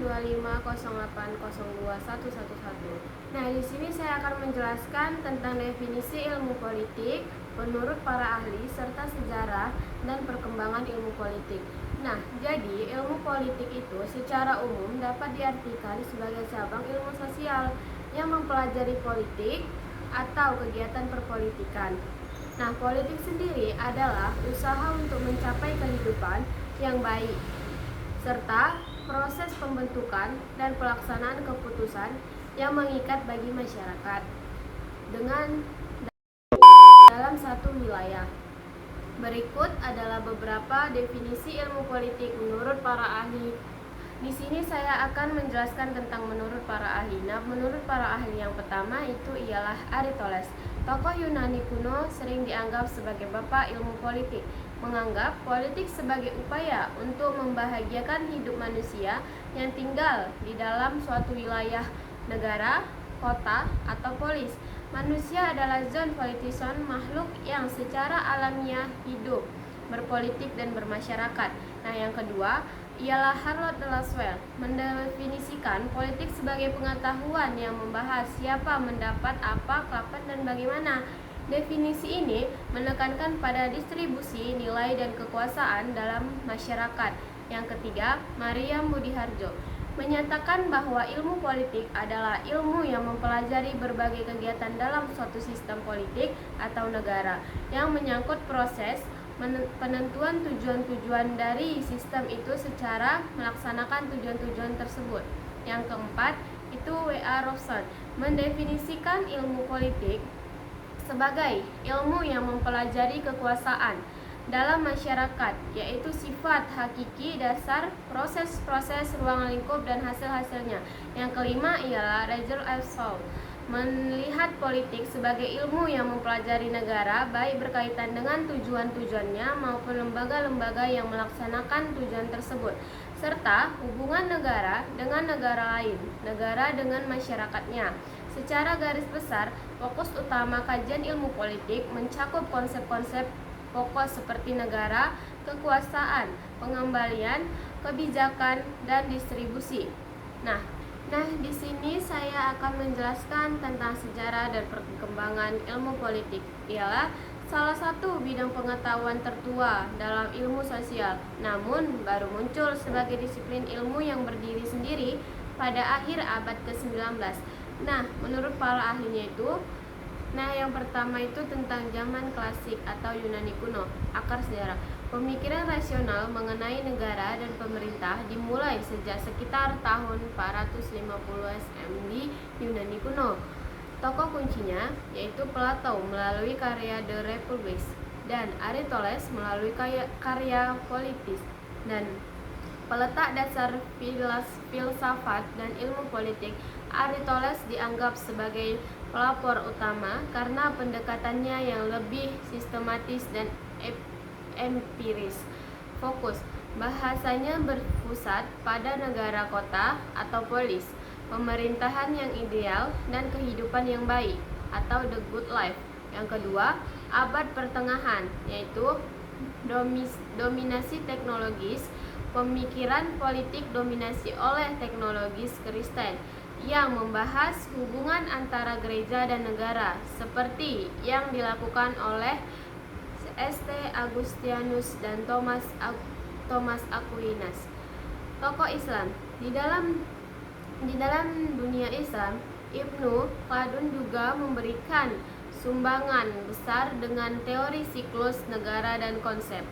12508021111. Nah, di sini saya akan menjelaskan tentang definisi ilmu politik menurut para ahli serta sejarah dan perkembangan ilmu politik. Nah, jadi ilmu politik itu secara umum dapat diartikan sebagai cabang ilmu sosial yang mempelajari politik atau kegiatan perpolitikan. Nah, politik sendiri adalah usaha untuk mencapai kehidupan yang baik, serta proses pembentukan dan pelaksanaan keputusan yang mengikat bagi masyarakat dengan dalam satu wilayah. Berikut adalah beberapa definisi ilmu politik menurut para ahli. Di sini saya akan menjelaskan tentang menurut para ahli. Nah, menurut para ahli yang pertama itu ialah Aristoteles. Tokoh Yunani kuno sering dianggap sebagai bapak ilmu politik, menganggap politik sebagai upaya untuk membahagiakan hidup manusia yang tinggal di dalam suatu wilayah, negara, kota, atau polis. Manusia adalah zon politison, makhluk yang secara alamiah hidup, berpolitik dan bermasyarakat. Nah, yang kedua ialah Harold de Lasswell, mendefinisikan politik sebagai pengetahuan yang membahas siapa mendapat apa, kapan, dan bagaimana. Definisi ini menekankan pada distribusi nilai dan kekuasaan dalam masyarakat. Yang ketiga, Maria Budiharjo menyatakan bahwa ilmu politik adalah ilmu yang mempelajari berbagai kegiatan dalam suatu sistem politik atau negara yang menyangkut proses penentuan tujuan-tujuan dari sistem itu secara melaksanakan tujuan-tujuan tersebut. Yang keempat, itu W.A. Robson mendefinisikan ilmu politik sebagai ilmu yang mempelajari kekuasaan dalam masyarakat, yaitu sifat hakiki, dasar, proses-proses, ruang lingkup, dan hasil-hasilnya. Yang kelima ialah Roger F. Shaw melihat politik sebagai ilmu yang mempelajari negara, baik berkaitan dengan tujuan-tujuannya maupun lembaga-lembaga yang melaksanakan tujuan tersebut, serta hubungan negara dengan negara lain, negara dengan masyarakatnya. Secara garis besar, fokus utama kajian ilmu politik mencakup konsep-konsep pokok seperti negara, kekuasaan, pengembalian, kebijakan, dan distribusi. Nah, di sini saya akan menjelaskan tentang sejarah dan perkembangan ilmu politik. Ialah salah satu bidang pengetahuan tertua dalam ilmu sosial, namun baru muncul sebagai disiplin ilmu yang berdiri sendiri pada akhir abad ke-19. Nah, menurut para ahlinya itu, yang pertama itu tentang zaman klasik atau Yunani kuno, akar sejarah. Pemikiran rasional mengenai negara dan pemerintah dimulai sejak sekitar tahun 450 SM di Yunani kuno. Tokoh kuncinya yaitu Plato melalui karya The Republics dan Aristoteles melalui karya Politis. Dan peletak dasar filsafat dan ilmu politik, Aristoteles dianggap sebagai pelopor utama karena pendekatannya yang lebih sistematis dan empiris. Fokus bahasanya berpusat pada negara kota atau polis, pemerintahan yang ideal, dan kehidupan yang baik atau the good life. Yang kedua, abad pertengahan, yaitu dominasi teknologis, pemikiran politik dominasi oleh teknologis Kristen yang membahas hubungan antara gereja dan negara seperti yang dilakukan oleh St. Augustinus dan Thomas Aquinas. Tokoh Islam di dalam dunia Islam, Ibnu Khaldun juga memberikan sumbangan besar dengan teori siklus negara dan konsep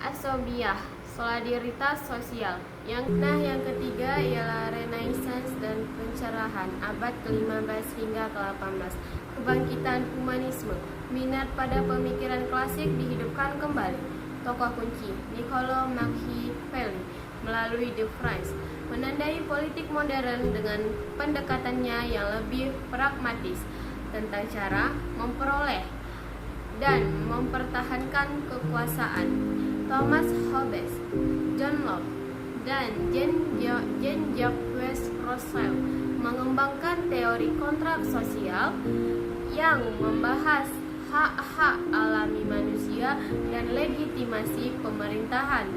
asobiyah, solidaritas sosial. Yang ketiga ialah Renaissance dan pencerahan abad ke-15 hingga ke-18. Kebangkitan humanisme, minat pada pemikiran klasik dihidupkan kembali. Tokoh kunci Niccolo Machiavelli melalui The France menandai politik modern dengan pendekatannya yang lebih pragmatis tentang cara memperoleh dan mempertahankan kekuasaan. Thomas Hobbes, John Locke, dan Jean-Jacques Rousseau mengembangkan teori kontrak sosial yang membahas hak-hak alami manusia dan legitimasi pemerintahan.